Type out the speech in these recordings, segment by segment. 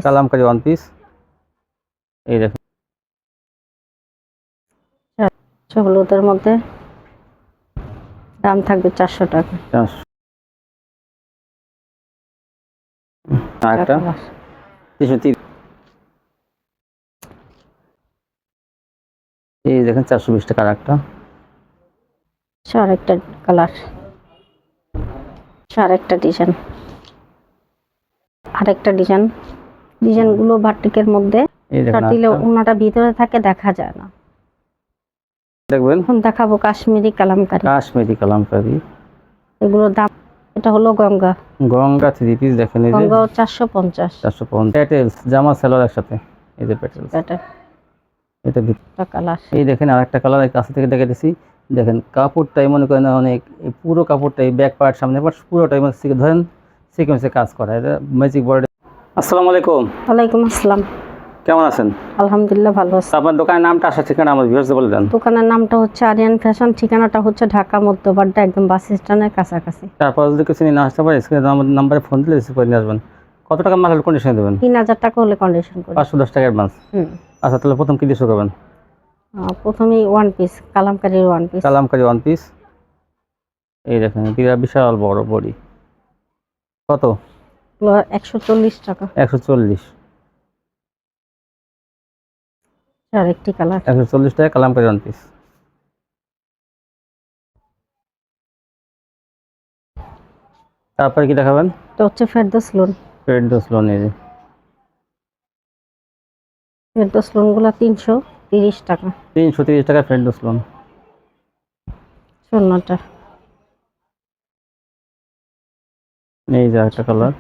Kalamkari one piece. এই দেখুন হলুদের মধ্যে দাম থাকবে 400 টাকা। 400। আরেকটা 330। এই দেখেন 420 টাকা আরেকটা। আরেকটা কালার, আরেকটা ডিজাইন, ডিজাইনগুলো বাটিকের মধ্যে দিলে ওনাটা ভিতরে থাকে, দেখা যায় না। দেখবেন এখন দেখাবো কাশ্মীরি কালামকারী। এগুলোর দাম, এটা হলো গঙ্গা 3 পিস। দেখেন এই যে গঙ্গা 450। প্যাটেলস জামা সেলোয়ার একসাথে। এই যে প্যাটেলস, এটা কালার। এই দেখেন আরেকটা কালার কাছে থেকে দেখাইতেছি। দেখেন কাপড়টাই মনে করেন অনেক, পুরো কাপড়টাই ব্যাক পার্ট সামনে পার্ট পুরোটাই ধরেন সিকোয়েন্সে কাজ করা। এটা ম্যাজিক বর্ডার। আসসালামু আলাইকুম। ওয়ালাইকুম আসসালাম। কেমন আছেন? আলহামদুলিল্লাহ ভালো আছি। আপনার দোকানের নামটা, আসার ঠিকানা আমার ভিউয়ার্সদের বলে দেন। দোকানের নামটা হচ্ছে আরিয়ান ফ্যাশন, ঠিকানাটা হচ্ছে ঢাকা মধ্যবাড্ডা, একদম বাস স্ট্যান্ডের কাছাকাছি। তারপর যদি কিছু নিয়ে না আসতে পারে স্ক্রিনে আমার নাম্বারে ফোন দিলে রিসিভ করে নিয়ে আসবেন। কত টাকা মাল কন্ডিশনে দেবেন? 3000 টাকা হলে কন্ডিশন করি। 510 টাকা অ্যাডভান্স। আচ্ছা, তাহলে প্রথম কি দিয়ে শুরু করবেন? প্রথমেই one piece, Kalamkari one piece. এই দেখেন বিশাল বড় বডি। কত? 140 টাকা। 140। আরেকটি কালার 140 টাকা কালামকারী ওয়ান পিস। তারপরে কি দেখাবেন? এটা হচ্ছে ফেরদৌস লোন। এই যে ফেরদৌস লোনগুলো 330 টাকা। 330 টাকা ফেরদৌস লোন। শূন্যটা। এই যে একটা কালার।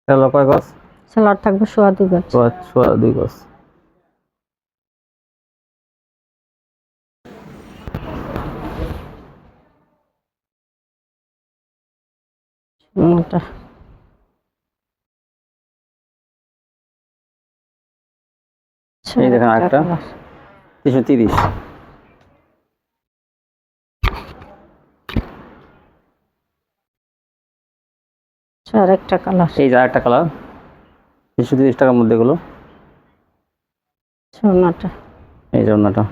সেলোয়ার কয় গজ? সেলোয়ার থাকবে 2.5 গজ। 2.5 গজ। এই দেখেন আরেকটা 330। আরেকটা কালার। এই যে আরেকটা কালার 330 টাকার মধ্যে এগুলো। সোনাটা। এই যে ওনাটা।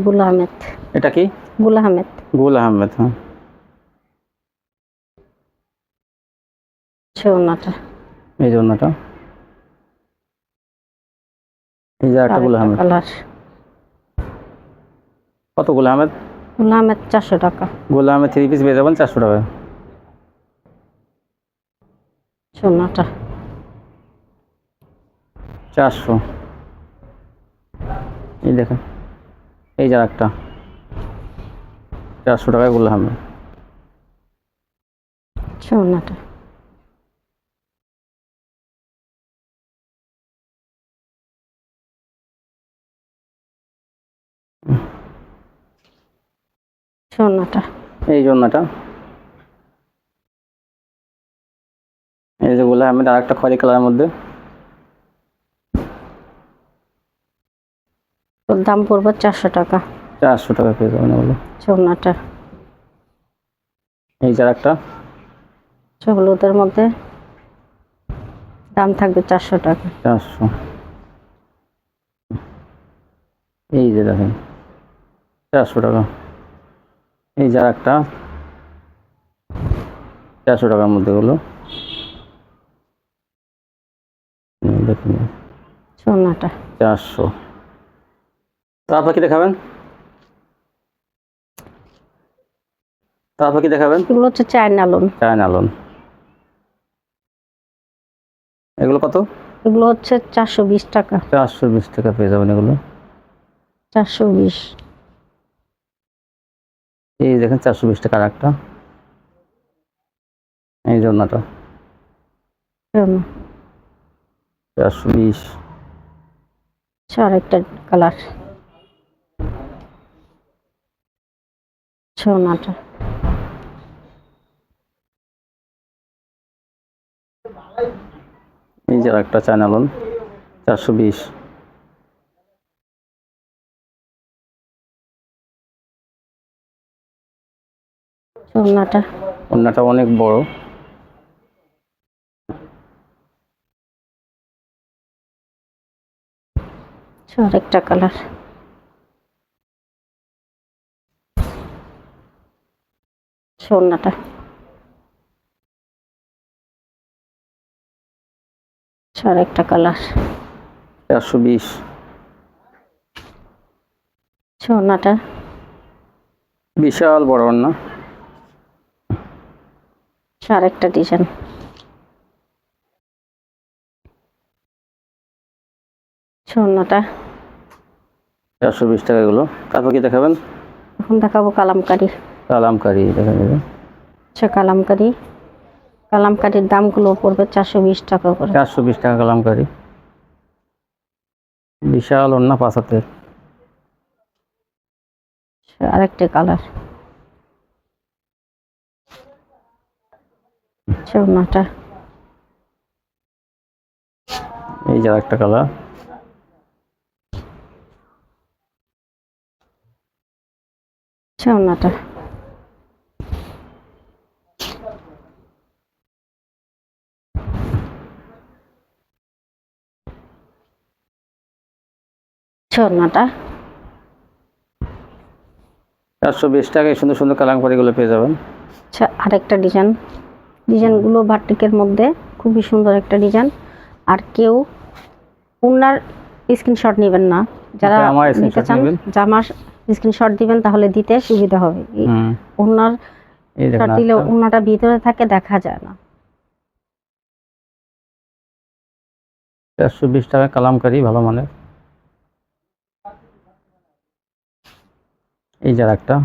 গুল আহমেদ। এটা কি? গুল আহমেদ। হ্যাঁ। সোনাটা। এই যে ওনাটা। এই যে একটা গুল আহমেদ কালার। কত গুল আহমেদ? 400 টাকা। গুল আহমেদ 3 পিস পেয়ে যাবেন 400 টাকা। সোনাটা 400। এই দেখেন এই যে একটা 400 টাকায় গুল আহমেদ। সোনাটা এই জন্যটা। এই যে গুল আহমেদ আরেকটা খয়েরি কালারের মধ্যে। দাম পড়বে 400 টাকা। 400 টাকা পেয়ে যাবেন এগুলো। সোনাটা। এই যে একটা হলুদের মধ্যে দাম থাকবে 400 টাকা। 400। এই যে দেখেন 400 টাকা। এই যে একটা 400 টাকার মধ্যে এগুলো। দেখুন সোনাটা 400। তারপর কি দেখাবেন? এগুলো হচ্ছে চায়না লোন। এগুলো কত? এগুলো হচ্ছে 420 টাকা। 420 টাকা পেয়ে যাবেন এগুলো। 420। এই দেখেন 420 টাকা একটা। এই জন্যটা 420। আরেকটা কালার সোনাটা। এই যে একটা চায়না লোন 420। সোনাটা ওড়নাটা অনেক বড়। আরেকটা কালার, ওড়নাটা আরেকটা কালার, 420। ওড়নাটা বিশাল বড় ওড়না। আরেকটা ডিজাইন, ওড়নাটা 420 টাকা এগুলো। তারপর কি দেখাবেন? এখন দেখাবো কালামকারী। কালামকারী দেখা যাবে। কালামকারী, কালামকারীর দামগুলো পড়বে 420 টাকা করে। 420 টাকা কালামকারী। বিশাল ওড়না 5 হাতের। আরেকটা কালার, ওড়নাটা এই যে আরেকটা কালার। ওড়নাটা ওড়নাটা 420 টাকায় সুন্দর সুন্দর কালামকারীগুলো পেয়ে যাবেন। আরেকটা ডিজাইন, ডিজাইনগুলো বাটিকের মধ্যে খুবই সুন্দর একটা ডিজাইন। আর কেউ ওনার স্ক্রিনশট নেবেন না, যারা আমার নিতে স্ক্রিনশট চান নেবেন। জামার স্ক্রিনশট দিবেন, তাহলে দিতে সুবিধা হবে। ওনার এই দেখেন দিলে ওনাটা ভিতরে থাকে, দেখা যায় না। 420 টাকা কালামকারী ভালো মানের। এই যে আরেকটা।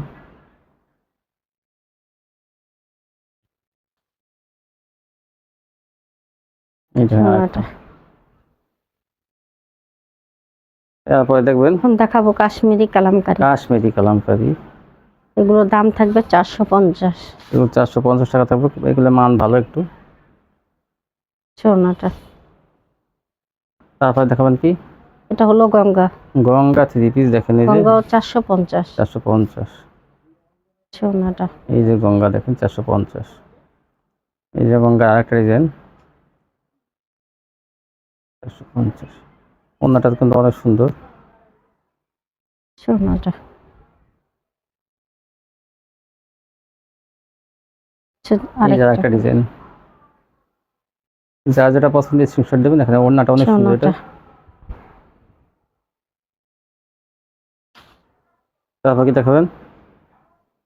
এই যে আরেকটা। তারপরে দেখবেন এখন দেখাবো কাশ্মীরি কালামকারী। কাশ্মীরি কালামকারী। এগুলোর দাম থাকবে 450। এগুলো 450 টাকা থাকবে। এগুলো মান ভালো একটু। ওড়নাটা তারপরে দেখাবেন কি? এটা হলো গঙ্গা। গঙ্গা 3 পিস দেখেন, এই যে গঙ্গা 450। 450। ওড়নাটা এই যে গঙ্গা দেখেন 450। এই যে গঙ্গা আরেকটা ডিজাইন 450। ওড়নাটা কিন্তু অনেক সুন্দর। ওড়নাটা এই যে আরেকটা ডিজাইন। যার যেটা পছন্দ স্ক্রিনশট দেবেন। এখানে ওড়নাটা অনেক সুন্দর। এটা তারপর কি দেখাবেন?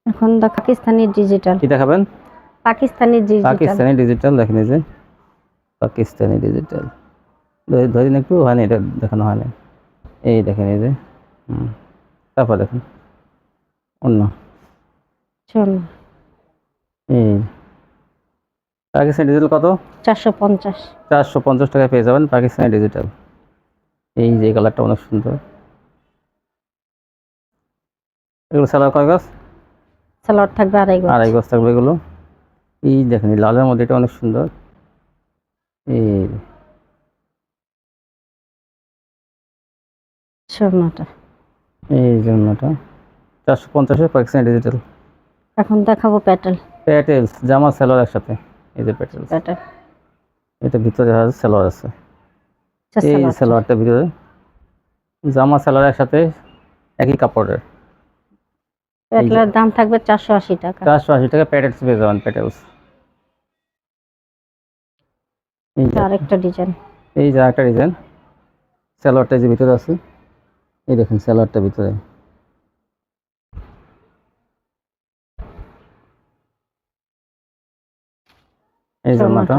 এখন পাকিস্তানি ডিজিটাল। কি দেখাবেন? পাকিস্তানি ডিজিটাল। পাকিস্তানি ডিজিটাল দেখেন, এই যে পাকিস্তানি ডিজিটাল। ধরেন একটু হয়নি, এটা দেখানো হয়নি। এই দেখেন, এই যে তারপর দেখেন অন্য। এই পাকিস্তানি ডিজিটাল কত? 450। 450 টাকায় পেয়ে যাবেন পাকিস্তানি ডিজিটাল। এই যে কালারটা অনেক সুন্দর। এগুলো সালোয়ার কয় গজ? সালোয়ার থাকবে 2.5 গজ। 2.5 গজ থাকবে এগুলো। এই দেখেন লালের মধ্যে এটা অনেক সুন্দর। এই ওড়নাটা এই জন্যটা 450 পাকিস্তানি ডিজিটাল। এখন দেখাবো প্যাটেল। প্যাটেলস জামা সালোয়ার একসাথে। এই যে প্যাটেলস। প্যাটেল এটা ভিতরে সালোয়ার আছে। এই সালোয়ারটা ভিতরে জামা সালোয়ার একসাথে একই কাপড়ের। প্যাটেলের দাম থাকবে 480 টাকা। 480 টাকা প্যাটেলস পেয়ে যাবেন। প্যাটেলস এই যে আরেকটা ডিজাইন। এই যে আরেকটা ডিজাইন। সালোয়ারটা যে ভিতরে আছে, এই দেখেন সালোয়ারটা ভিতরে। এই জামাটা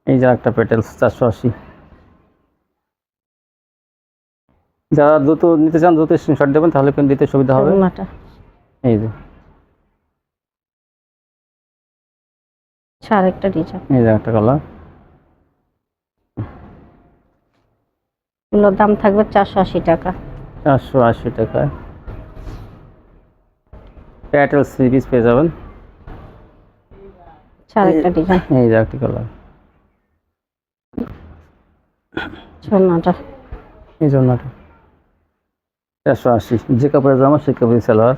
এই যে একটা প্যাটেলস 480। যারা দ্রুত নিতে চান দ্রুত স্ক্রিনশট দেবেন, তাহলে কিন্তু দিতে সুবিধা হবে। এই যে আরেকটা ডিজাইন। এই যে একটা কালার। এগুলোর দাম থাকবে 480 টাকা। 480 টাকায় প্যাটেলস 3 পিস পেয়ে যাবেন। আরেকটা ডিজাইন। এই যে একটা কালার। ওড়নাটা এই জন্যটা 480, যে কাপড়ের জামা সেই কাপড়ের সালোয়ার।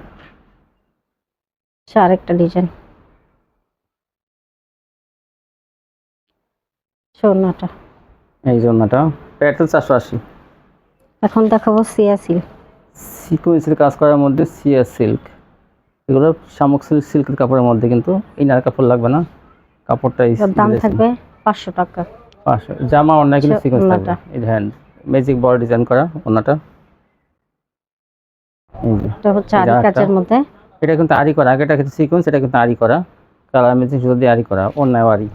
আরেকটা ডিজাইন সোনাটা। এই জন্যটা প্যাটার্ন 480। এখন দেখাবো সিয়া সিল্ক। সিকোয়েন্সের কাজ করার মধ্যে সিয়া সিল্ক, এগুলো শামুক সিল্কের কাপড়ের মধ্যে, কিন্তু ইনার কাপড় লাগবে না, কাপড়টাই এটার দাম থাকবে 500 টাকা। 500। জামা অন্যায় কিন্তু সিকোয়েন্স থাকবে। ওড়নাটা। এই হ্যান্ড ম্যাজিক বর্ডার ডিজাইন করা ওড়নাটা। এই যে এটা হচ্ছে এই যে আরি আরেকটা। কাজের মধ্যে। এটা কিন্তু আরি করা, আগেটা কিন্তু সিকোয়েন্স, এটা কিন্তু আরি করা, কালার ম্যাজিক সুতো দিয়ে আরি করা, অন্যায় আরি।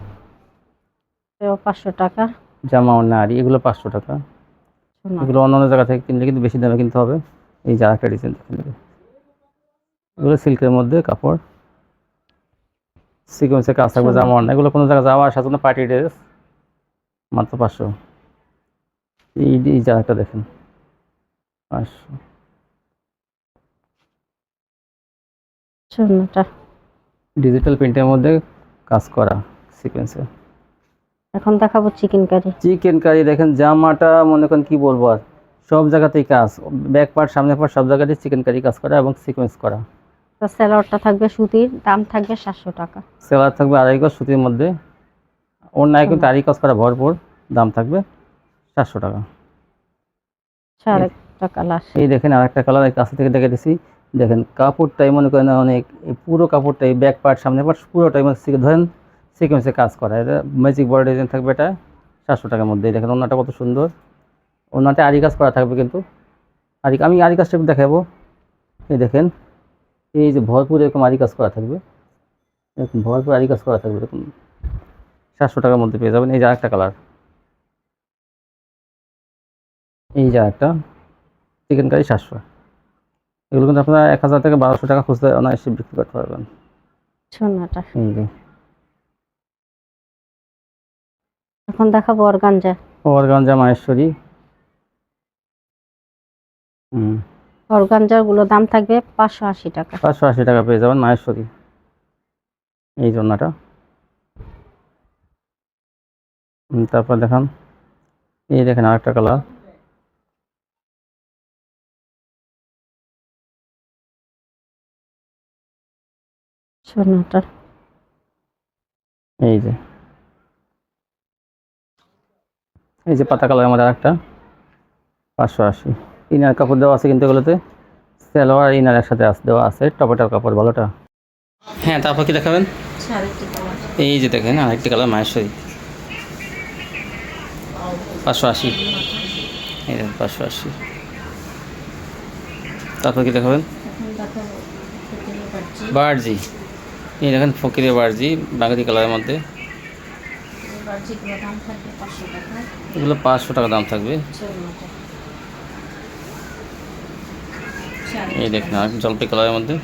এটাও 500 টাকা। জামা অন্যায় আরি, এগুলো 500 টাকা। সোনা। এগুলো অন্য অন্য জায়গা থেকে কিনলে কিন্তু বেশি দামে কিনতে হবে। এই যে আরেকটা ডিজাইন দেখে নেবে, এগুলো সিল্কের মধ্যে কাপড়, সিকোয়েন্সের কাজ থাকবে, জামা অন্যায়, এগুলো কোনো জায়গায় যাওয়া আসার জন্য পার্টি ড্রেস, মাত্র 500। এই যে আরেকটা দেখেন 500। সোনাটা। ডিজিটাল প্রিন্টের মধ্যে কাজ করা সিকোয়েন্সে। এখন দেখাবো চিকেন কারি। চিকেন কারি দেখেন, জামাটা মনে করেন কি বলবো আর, সব জায়গাতেই কাজ, ব্যাক পার্ট সামনে পার্ট সব জায়গাতেই চিকেন কারি কাজ করা এবং সিকোয়েন্স করা। তো সালোয়ারটা থাকবে সুতির, দাম থাকবে 700 টাকা। সেলার থাকবে 2.5 গজ সুতির মধ্যে, অন্যায় কিন্তু আরি কাজ করা ভরপুর, দাম থাকবে 700 টাকা। আরেকটা কালার। এই দেখেন আরেকটা কালার, এই কাছে থেকে দেখে দিচ্ছি, দেখেন কাপড়টাই মনে করেন অনেক, এই পুরো কাপড়টাই ব্যাক পার্ট সামনে পার্ট পুরোটাই মানে ধরেন সিকোয়েন্সে কাজ করা, এটা ম্যাজিক বর্ডার ডিজাইন থাকবে, এটা 700 টাকার মধ্যে। দেখেন ওনাটা কত সুন্দর, ওনাতে আরি কাজ করা থাকবে কিন্তু, আমি আরি কাজটা একটু দেখাবো। এই দেখেন, এই যে ভরপুর এরকম আরি কাজ করা থাকবে, এরকম ভরপুর আরি কাজ করা থাকবে, এরকম 700 টাকার মধ্যে পেয়ে যাবেন। এই যে আরেকটা কালার, এই যে আরেকটা চিকেন কারি 700। এগুলো কিন্তু আপনারা 1000 থেকে 1200 টাকা খুচরা অনায়াসে বিক্রি করতে পারবেন। সোনাটা। এই যে এখন দেখাবো অর্গানজা। অর্গানজা মাহেশ্বরী। অর্গানজার গুলো দাম থাকবে 580 টাকা। 580 টাকা পেয়ে যাবেন মাহেশ্বরী। এই জন্যটা তারপর দেখান, এই দেখেন আরেকটা কালার, সোনাটা। এই যে পাতা কালার আমাদের আরেকটা 580। ইনার কাপড় দেওয়া আছে কিন্তু এগুলোতে, সালোয়ার ইনার একসাথে দেওয়া আছে, টপেটার কাপড় ভালোটা। হ্যাঁ তারপর কি দেখাবেন? এই যে দেখেন আরেকটি কালার মাহেশ্বরী 580। এই দেখেন 580। তারপর কি দেখাবেন? বার্জি। এই দেখেন ফকিরের বার্জি বাগাতি কালারের মধ্যে, এগুলো 500 টাকা দাম থাকবে। এই দেখেন আর জলপাই কালারের মধ্যে,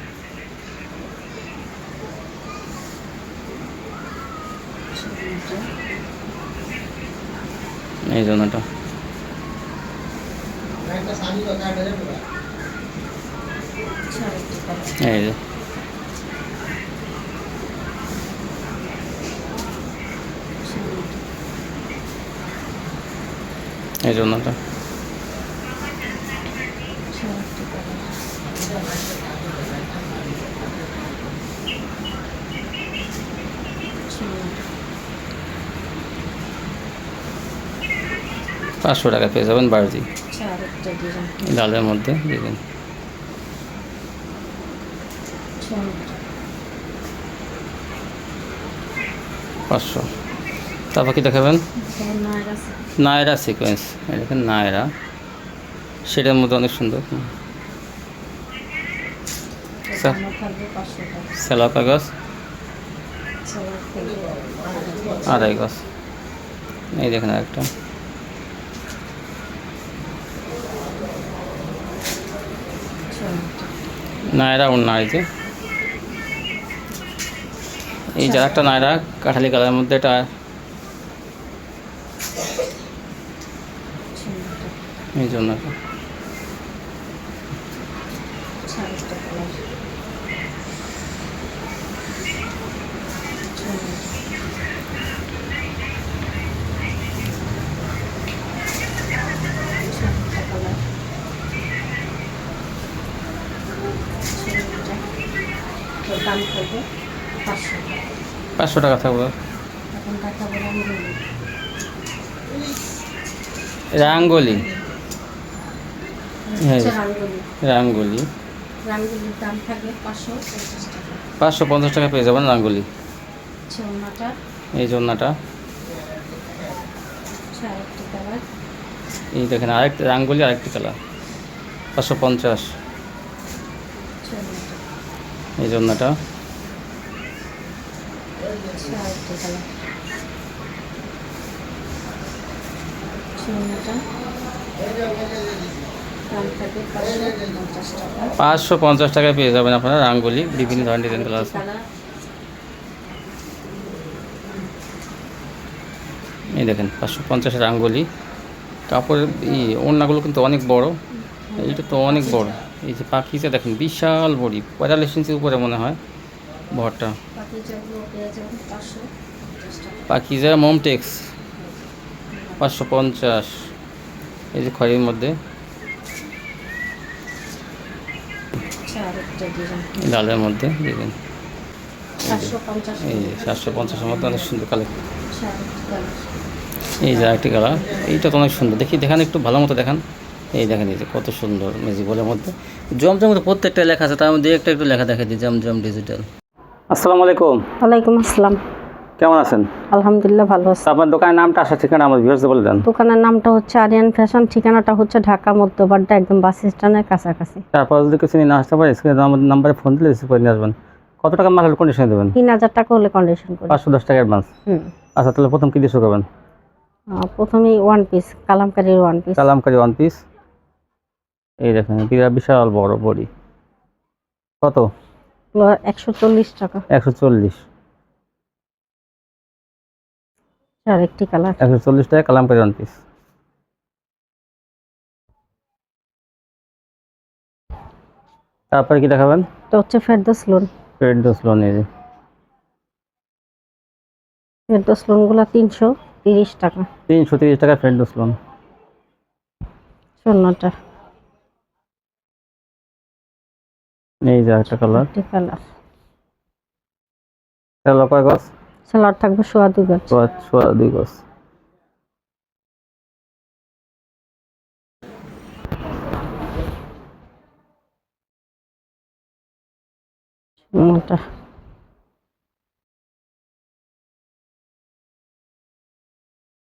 এই জন্যটা। এই যে এই জন্যটা। পাঁচশো টাকা পেয়ে যাবেন বার্জি লালের মধ্যে, দেখবেন 500। তারপর কি দেখাবেন? নায়রা সিকোয়েন্স, দেখেন নায়রা, সেটার মধ্যে অনেক সুন্দর। সেলা কাগজ 2.5 গজ। এই দেখেন একটা নায়রা ওড়না, এই যে একটা নায়রা কাঠালি কালারের মধ্যে, এটা এই জন্য তো দাম থাকবে 500 টাকা। 500 টাকা থাকবে। এখন দেখাবো রাঙ্গুলি। রাঙ্গলি, হ্যাঁ হচ্ছে রাঙ্গুলি। রাঙ্গলি রাঙ্গুলির দাম থাকবে 550 টাকা। 550 টাকা পেয়ে যাবেন রাঙ্গলি। হচ্ছে ওনাটা, এই জন্যটা, হচ্ছে আরেকটি কালার। এই দেখেন আরেকটা রাঙ্গলি, আরেকটি কালার 550। হচ্ছে ওনাটা, এই জন্যটা, হচ্ছে আরেকটি কালার। হচ্ছে ওনাটা, দাম থাকবে 550 টাকা। 550 টাকায় পেয়ে যাবেন আপনারা রাঙ্গলি, বিভিন্ন ধরনের ডিজাইন কালার আছে। কালার এই দেখেন 550 রাঙ্গলি। কাপড়ের ওড়নাগুলো কিন্তু অনেক বড়, এইটা তো অনেক বড়। এই যে পাখিটা দেখেন বিশাল বড়ি, 45 ইঞ্চির উপরে মনে হয় ভরটা। পাকিজাগুলো পেয়ে যাবেন 550 টাকা। পাখিজা মমটেক্স 550। এই যে খয়েরির মধ্যে, হচ্ছে আরেকটা ডিজাইন লালের মধ্যে দেখেন, 750 এই যে 750-এর মধ্যে অনেক সুন্দর কালেকশন। হচ্ছে আরেকটি কালার। এই যে আরেকটি কালার, এইটা তো অনেক সুন্দর, দেখি দেখান একটু ভালো মতো দেখান। এই দেখেন, এই যে কত সুন্দর ম্যাজিক বলের মধ্যে জমজম তো প্রত্যেকটা লেখা আছে, তার মধ্যে একটা একটু লেখা দেখা দিই জমজম ডিজিটাল। আসসালামু আলাইকুম, ওয়ালাইকুম আসসালাম। কেমন আছেন? আলহামদুলিল্লাহ ভালো আছি। আপনার দোকানের নামটা, আসার ঠিকানা আমার ভিউয়ার্সদের বলে দেন। দোকানের নামটা হচ্ছে আরিয়ান ফ্যাশন, ঠিকানাটা হচ্ছে ঢাকা মধ্যবাড্ডা, একদম বাস স্ট্যান্ডের কাছাকাছি। তারপর যদি কিছু নিয়ে না আসতে পারে, স্ক্রিনে আমার নাম্বারে ফোন দিলে রিসিভ করে নিয়ে আসবেন। কত টাকা মাল কন্ডিশনে দেবেন? 3000 টাকা হলে কন্ডিশন করি। 510 টাকা অ্যাডভান্স। আচ্ছা, তাহলে প্রথম কী দিয়ে শুরু করবেন? প্রথমেই ওয়ান পিস, কালামকারীর one piece. Kalamkari one piece. এই দেখেন বিশাল বড় বডি। কত? 140 টাকা। 140। আরেকটি কালার 140 টাকা কালামকারী ওয়ান পিস। তারপরে কি দেখাবেন? এটা হচ্ছে ফেরদৌস লোন। ফেরদৌস লোন। এই যে ফেরদৌস লোনগুলো 330 টাকা। 330 টাকা ফেরদৌস লোন। স্বর্ণটা, এই যে একটা কালার। একটি কালার। তাহলে কয় গজ? সালোয়ার থাকবে 2.5 গজ। 2 গজ। স্বর্ণটা,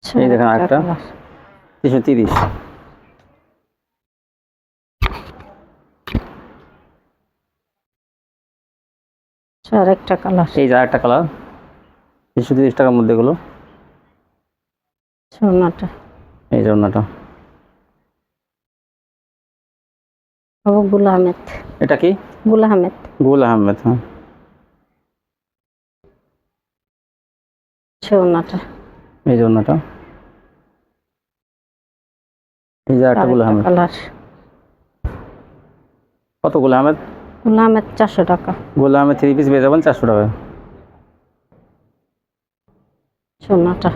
এই দেখেন আরেকটা 330। আরেকটা কালার। এই যে আরেকটা কালার 330 টাকার মধ্যে এগুলো। স্বর্ণটা, এই যে ওড়নাটা। গুল আহমেদ। এটা কি? গুল আহমেদ। গুল আহমেদ। হ্যাঁ, স্বর্ণটা, এই যে ওড়নাটা। এই যে একটা গুল আহমেদ। কালার। কত গুল আহমেদ? গুল আহমেদ 400 টাকা। গুল আহমেদ 3 পিস পেয়ে যাবেন 400 টাকায়। স্বর্ণটা,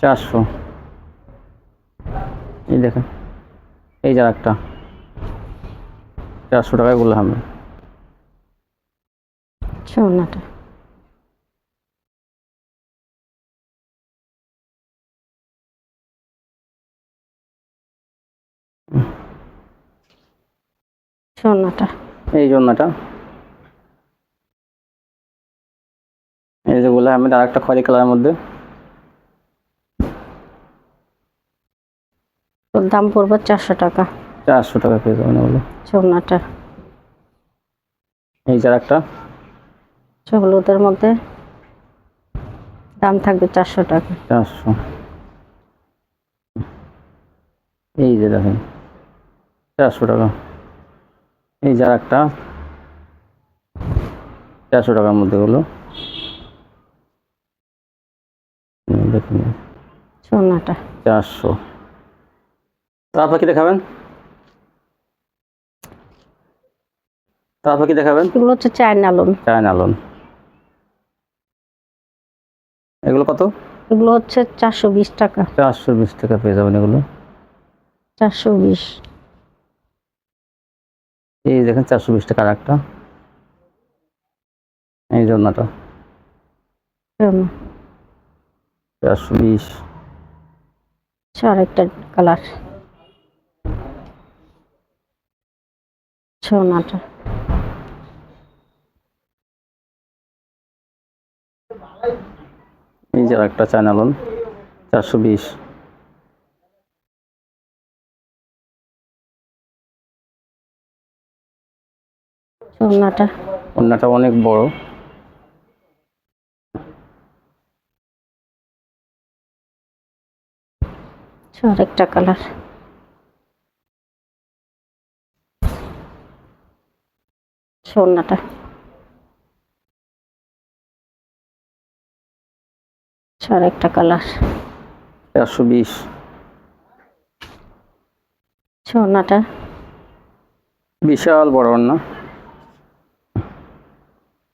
400। এই দেখেন, এই যে একটা 400 টাকায় গুল আহমেদ। স্বর্ণটা, স্বর্ণটা, এই যে ওড়নাটা। এই যে গুল আহমেদ, আর একটা খয়েরি কালারের মধ্যে। ওর দাম পড়বে 400 টাকা। 400 টাকা পেয়ে যাবেন এগুলো। স্বর্ণটা, এই যে একটা হলুদের মধ্যে, দাম থাকবে 400 টাকা। 400। এই যে দেখেন 400 টাকা। এই যে একটা 400 টাকার মধ্যে এগুলো। দেখুন স্বর্ণটা, 400। তারপর কি দেখাবেন? তারপর কি দেখাবেন? এগুলো হচ্ছে চায়না লোন। China loan. এগুলো কত? এগুলো হচ্ছে 420 টাকা। 420 টাকা পেয়ে যাবেন এগুলো। 420। এই দেখেন 420 টাকার একটা, এই যে ওড়নাটা এরকম। 420। আচ্ছা, আরেকটা কালার, সোনাটা। এই যে একটা চায়না লোন 420। সোনাটা। ওড়নাটা অনেক বড়। আচ্ছা, আরেকটা কালার, সোনাটা। আচ্ছা, আরেকটা কালার, 420। সোনাটা। বিশাল বড় ওড়না।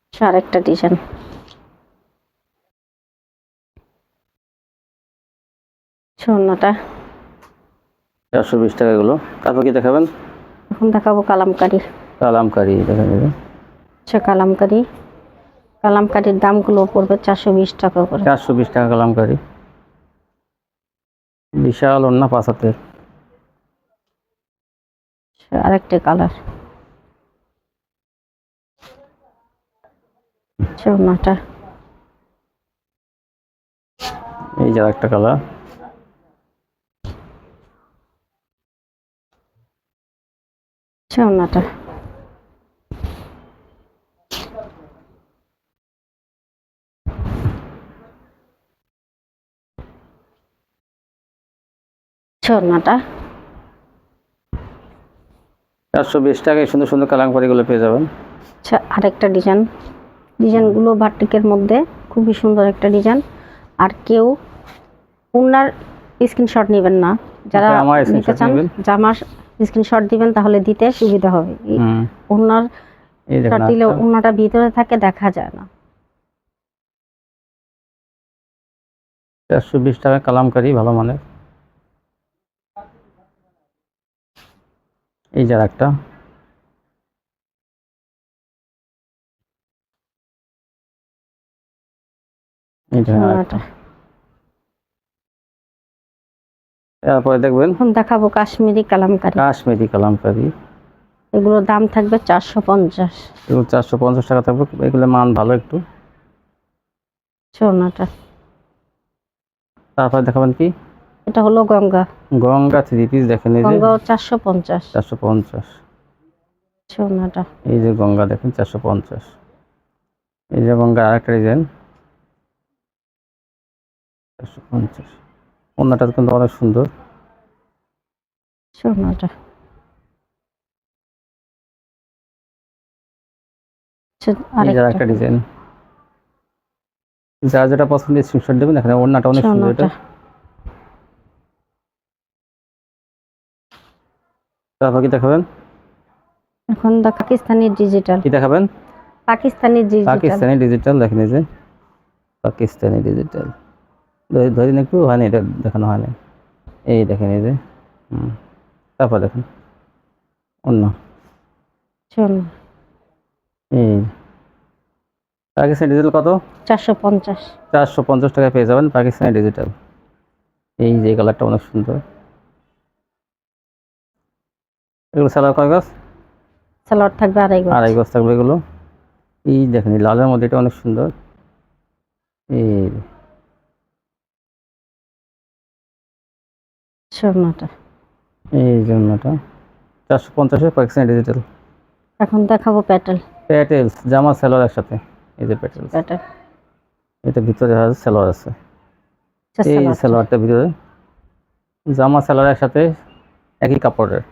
আচ্ছা, আরেকটা ডিজাইন, সোনাটা। 420 টাকা এগুলো। তারপর কি দেখাবেন? এখন দেখাবো কালামকারি। কালামকারি দেখেন এই যে। আচ্ছা, কালামকারি। কালামকারির দামগুলো পড়বে 420 টাকা করে। 420 টাকা কালামকারি। বিশাল ওড়না 5 হাতের। আচ্ছা, আরেকটা কালার, সোনাটা। এই যে একটা কালার। সোনাটা। সোনাটা। 420 টাকায় সুন্দর সুন্দর কালামকারিগুলো পেয়ে যাবেন। আচ্ছা, আরেকটা ডিজাইন। ডিজাইনগুলো বাটিকের মধ্যে খুবই সুন্দর একটা ডিজাইন। আর কেউ ওনার স্ক্রিনশট নেবেন না, যারা জামার নিতে screenshot চান নেবেন। জামার স্ক্রিনশট দিবেন, তাহলে দিতে সুবিধা হবে। ওনার এই দেখেন দিলে একটা। ওনাটা ভিতরে থাকে, দেখা যায় না। 420 টাকা কালামকারি ভালো মানের। এই যে একটা। এই দেখেন সোনাটা। আরেকটা। তারপরে দেখবেন এখন দেখাবো কাশ্মীরি কালামকারি। কাশ্মীরি কালামকারি। এগুলোর দাম থাকবে 450। এগুলো 450 টাকা থাকবে। এগুলো মান ভালো একটু। সোনাটা। তারপরে দেখাবেন কি? এটা হলো গঙ্গা। গঙ্গা 3 পিস দেখেন এই যে। গঙ্গাও 450। 450। সোনাটা। এই যে গঙ্গা দেখেন 450। এই যে গঙ্গা আরেকটা ডিজাইন 450। ওড়নাটা কিন্তু অনেক সুন্দর। সোনাটা। আচ্ছা, এই যে আরেকটা আরেকটা ডিজাইন। যার যেটা পছন্দ স্ক্রিনশট দেবেন। এখানে ওড়নাটা অনেক সুন্দর এটা। সোনাটা। তারপর কি দেখাবেন? এখন পাকিস্তানি ডিজিটাল। কি দেখাবেন? পাকিস্তানি ডিজিটাল। পাকিস্তানি ডিজিটাল দেখেন এই যে। পাকিস্তানি ডিজিটাল। ধরেন একটু হয়নি, এটা দেখানো হয়নি। এই দেখেন এই যে। তারপর দেখেন অন্য। সোনা। এই পাকিস্তানি ডিজিটাল কত? 450। 450 টাকায় পেয়ে যাবেন পাকিস্তানি ডিজিটাল। এই যে কালারটা অনেক সুন্দর। এগুলো সালোয়ার কয় গজ? সালোয়ার থাকবে 2.5 গজ। 2.5 গজ থাকবে এগুলো। এই দেখেন এই লালের মধ্যে এটা অনেক সুন্দর। এই সোনাটা। এই জন্যটা 450 পাকিস্তানি ডিজিটাল। এখন দেখাবো প্যাটেল। প্যাটেলস জামা সালোয়ার একসাথে। এই যে প্যাটেলস। প্যাটেল। এটা ভিতরে আছে সালোয়ার আছে। এই সালোয়ার। সালোয়ারটা ভিতরে জামা সালোয়ার একসাথে একই কাপড়ের।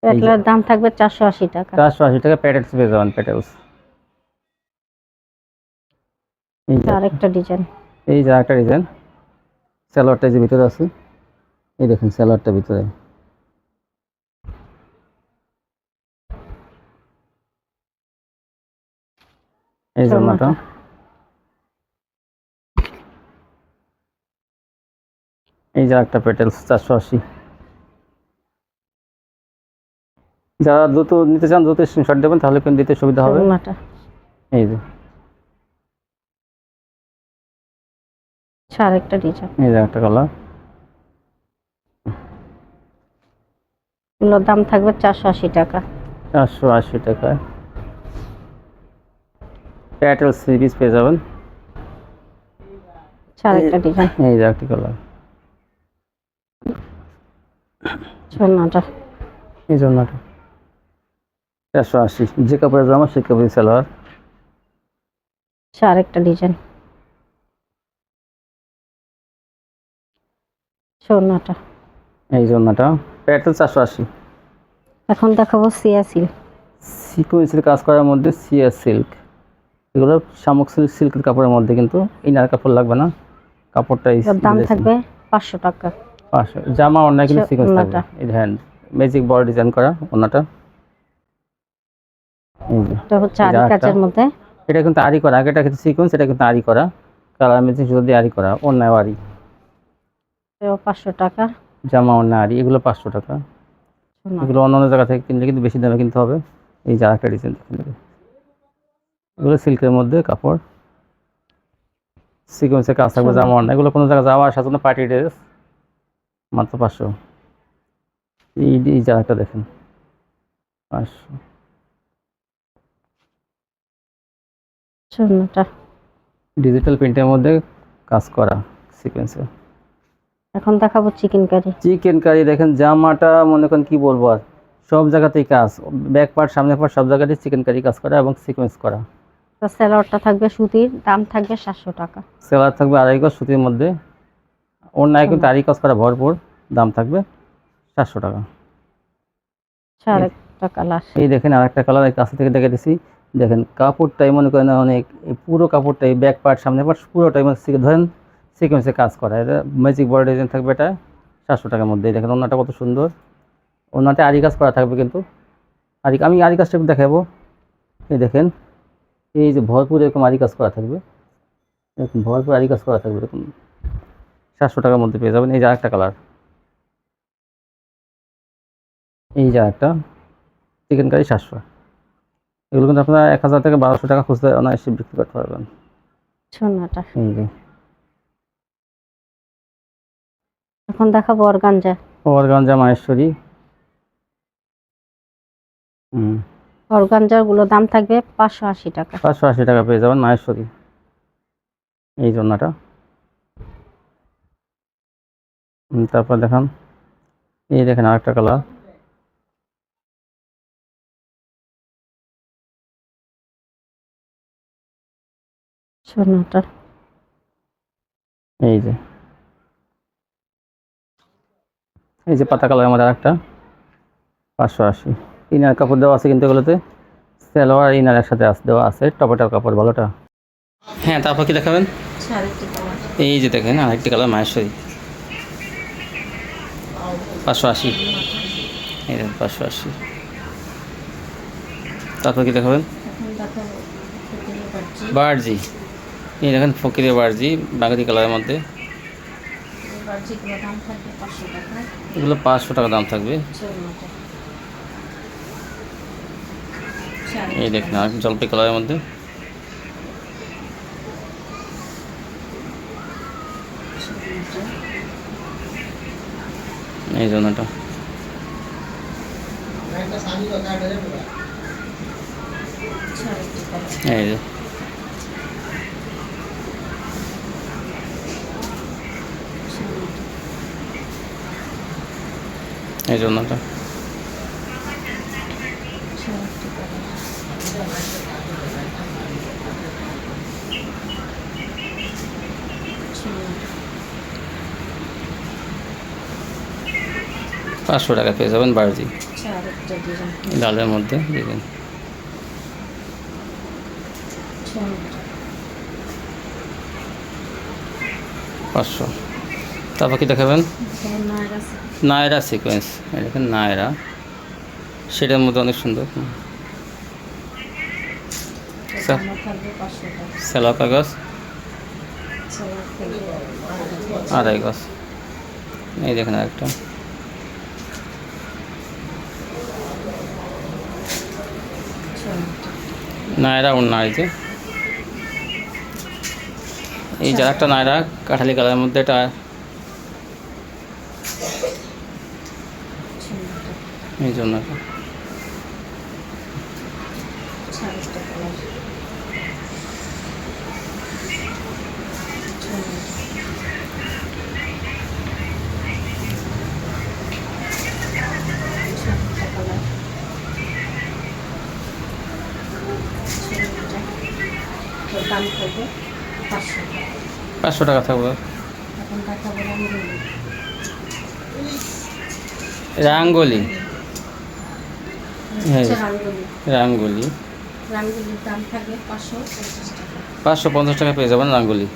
প্যাটেলের দাম থাকবে 480 টাকা। 480 টাকা প্যাটেলস পেয়ে যাবেন প্যাটেলস। এই যে আরেকটা ডিজাইন। এই যে একটা ডিজাইন। সালোয়ারটা যে ভিতরে আছে। এই দেখেন সালোয়ারটা ভিতরে। এই জামাটা। এই যে একটা প্যাটেলস 480। যারা দ্রুত নিতে চান দ্রুত স্ক্রিনশট দেবেন, তাহলে কিন্তু দিতে সুবিধা হবে। ওড়নাটা এই যে আরেকটা ডিজাইন, এই যে একটা কালার, এগুলোর দাম থাকবে 480 টাকা। 480 টাকায় প্যাটেল সিরিজ পেয়ে যাবেন। আরেকটা ডিজাইন, এই যে একটা কালার, ওড়নাটা এই জন্যটা 480, যে কাপড়ের জামা সে কাপড়ের সালোয়ার। আরেকটা ডিজাইন, ওড়নাটা। এই জন্যটা প্যাটেল 480। এখন দেখাবো সিয়া সিল্ক। সিকোয়েন্সের কাজ করার মধ্যে সিয়া সিল্ক, এগুলো শামুক সিল্ক, সিল্কের কাপড়ের মধ্যে, কিন্তু ইনার কাপড় লাগবে না, কাপড়টাই এর দাম থাকবে 500 টাকা। 500। জামা অন্যায় কিন্তু সিকোয়েন্স থাকবে। ওড়নাটা। এই হ্যান্ড ম্যাজিক বর্ডার ডিজাইন করা ওড়নাটা। এই যে এটা হচ্ছে আরি এটা একটা। কাজের মধ্যে, এটা কিন্তু আরি করা, আগেটা কিন্তু সিকোয়েন্স, এটা কিন্তু আরি করা, কালার ম্যাজিক যদি আরি করা, অন্যায় আরি। এটাও 500 টাকা। জামা অন্যায় আরি, এগুলো 500 টাকা। ওড়না। এগুলো অন্য অন্য জায়গা থেকে কিনলে কিন্তু বেশি দামে কিনতে হবে। এই যে আরেকটা ডিজাইন দেখেন, এগুলো সিল্কের মধ্যে কাপড়, সিকোয়েন্সের কাজ থাকবে, জামা অন্যায়, এগুলো কোনো জায়গায় যাওয়া আসার জন্য পার্টি ড্রেস, মাত্র 500। এই যে আরেকটা দেখেন 500। ওড়নাটা। ডিজিটাল প্রিন্টের মধ্যে কাজ করা সিকোয়েন্সে। এখন দেখাবো চিকেন কারি। চিকেন কারি দেখেন, জামাটা মনে করেন কি বলবো আর, সব জায়গাতেই কাজ, ব্যাক পার্ট সামনে পার্ট সব জায়গাতেই চিকেন কারি কাজ করা এবং সিকোয়েন্স করা। তো সালোয়ারটা থাকবে সুতির, দাম থাকবে 700 টাকা। সেলার থাকবে 2.5 গজ সুতির মধ্যে, অন্যায় কিন্তু আরি কাজ করা ভরপুর, দাম থাকবে 700 টাকা। আরেকটা কালার, এই দেখেন আরেকটা কালার, এই কাছ থেকে দেখে দিচ্ছি, দেখেন কাপড়টাই মনে করেন অনেক, এই পুরো কাপড়টাই ব্যাক পার্ট সামনে পার্ট পুরোটাই ধরেন সিকোয়েন্সে কাজ করা, এটা ম্যাজিক বর্ডার ডিজাইন থাকবে, এটা 700 টাকার মধ্যে। দেখেন ওনাটা কত সুন্দর, ওনাতে আরি কাজ করা থাকবে কিন্তু, আমি আরি কাজটা একটু দেখাবো। এই দেখেন, এই যে ভরপুর এরকম আরি কাজ করা থাকবে, এরকম ভরপুর আরি কাজ করা থাকবে, এরকম 700 টাকার মধ্যে পেয়ে যাবেন। এই যে আরেকটা কালার, এই যে আরেকটা চিকেন কারি 700। এগুলো কিন্তু আপনারা 1000 থেকে 1200 টাকা খুচরা অনায়াসে বিক্রি করতে পারবেন। ওড়নাটা। এই যে এখন দেখাবো অর্গানজা। অর্গানজা মাহেশ্বরী। অর্গানজার গুলো দাম থাকবে 580 টাকা। 580 টাকা পেয়ে যাবেন মাহেশ্বরী। এই জন্যটা তারপর দেখান, এই দেখেন আরেকটা কালার, ওড়নাটা। এই যে পাতা কালার আমাদের আরেকটা 580। ইনার কাপড় দেওয়া আছে কিন্তু এগুলোতে, সালোয়ার ইনার একসাথে দেওয়া আছে, টপেটার কাপড় ভালোটা। হ্যাঁ তারপর কি দেখাবেন? এই যে দেখেন আরেকটি কালার মাহেশ্বরী 580। এই দেখেন 580। তারপর কি দেখাবেন? বার্জি, এই দেখেন ফকিরে বার্জি বাগাতি কালারের মধ্যে, এগুলো 500 টাকা দাম থাকবে। এই দেখেন আর জলপাই কালারের মধ্যে, এই জন্যটা এই যে এই জন্যটা পাঁচশো টাকা পেয়ে যাবেন বার্জি লালের মধ্যে। দেখবেন 500। তারপর কি দেখাবেন? নায়রা সিকোয়েন্স, দেখেন নায়রা, সেটার মধ্যে অনেক সুন্দর। সালোয়ার কাগজ 2.5 গজ। এই দেখেন আরেকটা নায়রা ওড়না, এই যে একটা নায়রা কাঠালি কালারের মধ্যে, এটা এই জন্য দাম থাকবে 500 টাকা। 500 টাকা থাকবে। এখন দেখাবো রাঙ্গলি, হ্যাঁ রাঙ্গুলি। রাঙ্গলি রাঙ্গুলির দাম থাকবে 550 টাকা। 550 টাকা পেয়ে যাবেন রাঙ্গলি।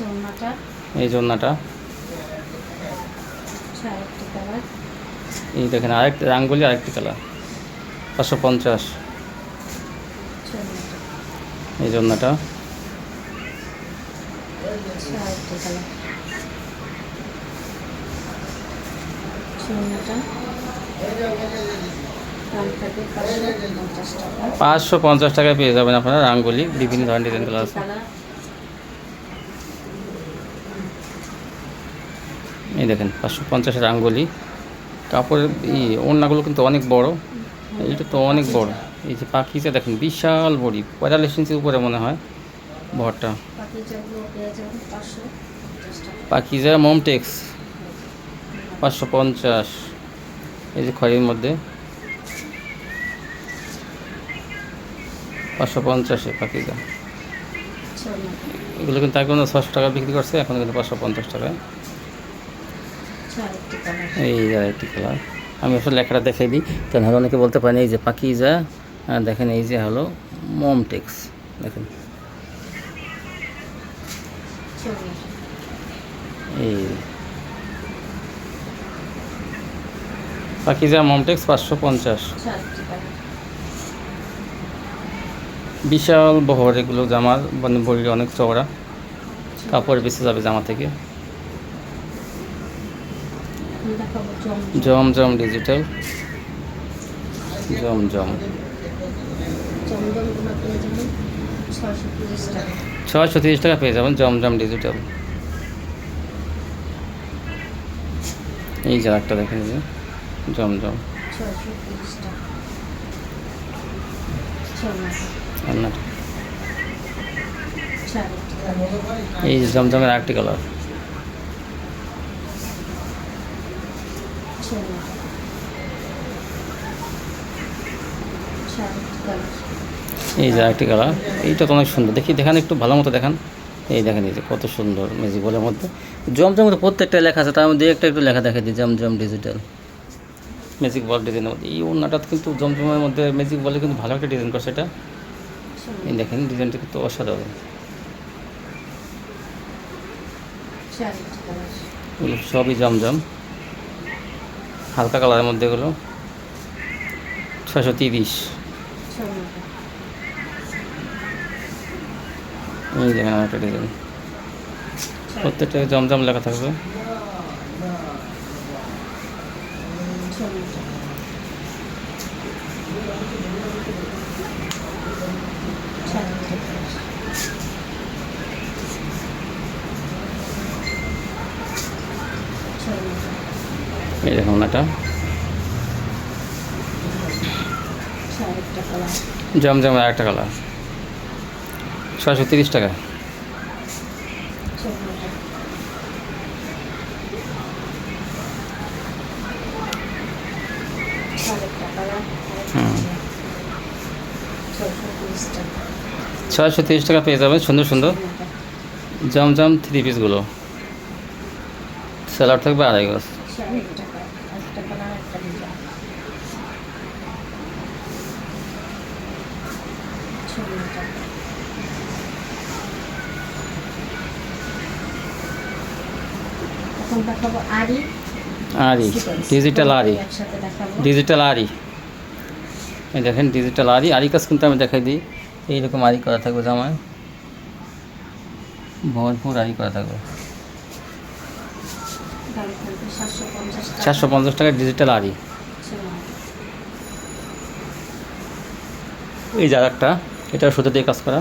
ওড়নাটা এই জন্যটা, আরেকটি কালার, এই দেখেন আরেকটা রাঙ্গলি, আরেকটি কালার 550। এই জন্যটা আরেকটি কালার, ওড়নাটা দাম থাকবে 550 টাকা। 550 টাকায় পেয়ে যাবেন আপনারা রাঙ্গলি, বিভিন্ন ধরনের ডিজাইন কালার আছে। কালার এই দেখেন 550 রাঙ্গলি। কাপড়ের এই ওড়নাগুলো কিন্তু অনেক বড়, এইটা তো অনেক বড়। এই যে পাখিটা দেখেন বিশাল বড়ি, 45 ইঞ্চির উপরে মনে হয় ভরটা। পাকিজাগুলো পেয়ে যাবেন 550 টাকা। পাখিজা মমটেক্স 550। এই যে খয়েরির মধ্যে 550 পাখিজা। এগুলো কিন্তু আগে 600 টাকা বিক্রি করছে, এখন কিন্তু 550 টাকায়। আরেকটি কালার, এই একটি কালার, আমি আসলে লেখাটা দেখাই দিই, তাহলে অনেকে বলতে পারেন এই যে পাখিজা, দেখেন এই যে হলো মমটেক্স, দেখেন এই পাখিজা মমটেক্স 550। আরেকটি কালার, বিশাল বহর এগুলো জামার, মানে বড়ি অনেক চওড়া, কাপড় বেঁচে যাবে জামা থেকে। দেখাবো জমজম ডিজিটাল, জমজম জমজমগুলো পেয়ে যাবেন 630 টাকা। 630 টাকা পেয়ে যাবেন জমজম ডিজিটাল। এই যে একটা দেখেন, এই যে জমজম 630 টাকা। রান্নাটা। আরেকটি কালার, এই যে জমজমের আরেকটি কালার, এই যে আরেকটি কালার। এইটা তো অনেক সুন্দর, দেখি দেখান একটু ভালো মতো দেখান। এই দেখেন এই যে কত সুন্দর ম্যাজিক বলের মধ্যে জমজমের প্রত্যেকটা লেখা আছে, তার মধ্যে একটা একটু লেখা দেখা দিই জমজম ডিজিটাল ম্যাজিক বল ডিজাইনের মধ্যে। এই ওড়নাটা কিন্তু জমজমের মধ্যে ম্যাজিক বলে কিন্তু ভালো একটা ডিজাইন করছে এটা। এই দেখেন ডিজাইনটা কিন্তু অসাধারণ, এগুলো সবই জমজম, হালকা কালারের মধ্যে এগুলো 630। এই দেখেন একটা ডিজাইন, প্রত্যেকটা জমজম লেখা থাকবে। এই দেখুন ওনাটা জমজমের আরেকটা কালার 630 টাকা। হুম 630 টাকা পেয়ে যাবেন সুন্দর সুন্দর জমজম 3 পিসগুলো। স্যালাড থাকবে 2.5 গজ। আরি ডিজিটাল আরি, ডিজিটাল আরি। এই দেখেন ডিজিটাল আরি, আরি কাজ কিন্তু আমি দেখাই দিই। এইরকম আরি করা থাকবে জামায়, ভরপুর আরি করা থাকবে। 750 টাকা ডিজিটাল আরি। এই যে একটা, এটা সুতো দিয়ে কাজ করা,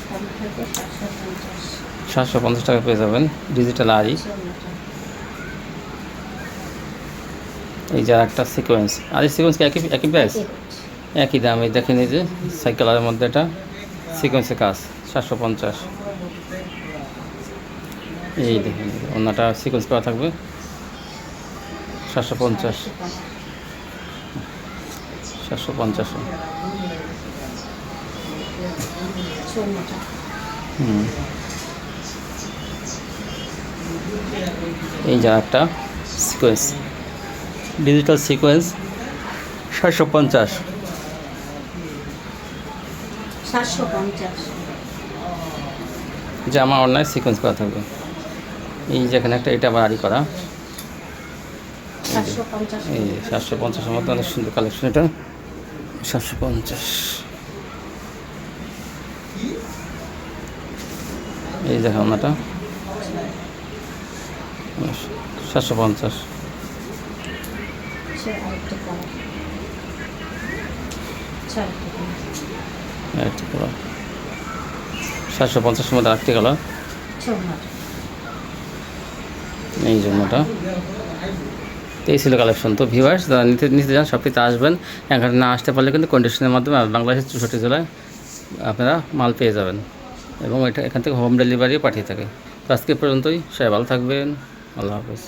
দাম থাকে 750। 750 টাকা পেয়ে যাবেন, ডিজিটাল আরি। এই যে একটা সিকোয়েন্স, আরি সিকোয়েন্স কি একই প্রাইস, একই দাম। এই দেখেন এই যে সাইকেলের মধ্যে এটা সিকোয়েন্সের কাজ 750। এই দেখেন অন্যটা সিকোয়েন্স করা থাকবে 750, 750। হুম, এই যে একটা সিকোয়েন্স, ডিজিটাল সিকোয়েন্স 750। 750। জামা অনলাইন সিকোয়েন্স করা থাকবে। এই যেখানে একটা, এটা আবার আড়ি করা, 750। এই 750-এর মতো অনেক সুন্দর কালেকশন এটা, 750। এই দেখেন ওনাটা 750। আরেকটা কালার। একটা কালার 750-এর মধ্যে আরেকটি কালার, এই জন্যটা। তো এই ছিল কালেকশন। তো ভিউয়ার্স যারা নিতে নিতে যান সবটিতে আসবেন, এখানে না আসতে পারলে কিন্তু কন্ডিশনের মাধ্যমে বাংলাদেশের 64 জেলায় আপনারা মাল পেয়ে যাবেন, এবং এটা এখান থেকে হোম ডেলিভারিও পাঠিয়ে থাকে। তো আজকে পর্যন্তই, সবাই ভালো থাকবেন, আল্লাহ হাফেজ।